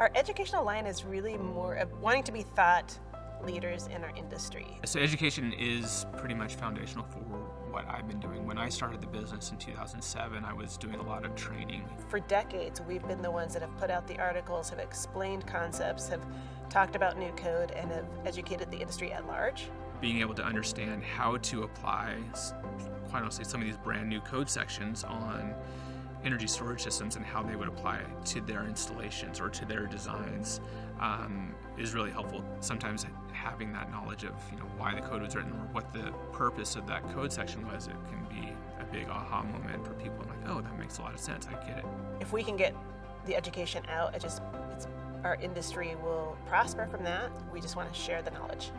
Our educational line is really more of wanting to be thought leaders in our industry. So education is pretty much foundational for what I've been doing. When I started the business in 2007, I was doing a lot of training. For decades, we've been the ones that have put out the articles, have explained concepts, have talked about new code, and have educated the industry at large. Being able to understand how to apply, quite honestly, some of these brand new code sections on energy storage systems and how they would apply it to their installations or to their designs is really helpful. Sometimes having that knowledge of why the code was written or what the purpose of that code section was, it can be a big aha moment for people. I'm like, oh, that makes a lot of sense. I get it. If we can get the education out, our industry will prosper from that. We just want to share the knowledge.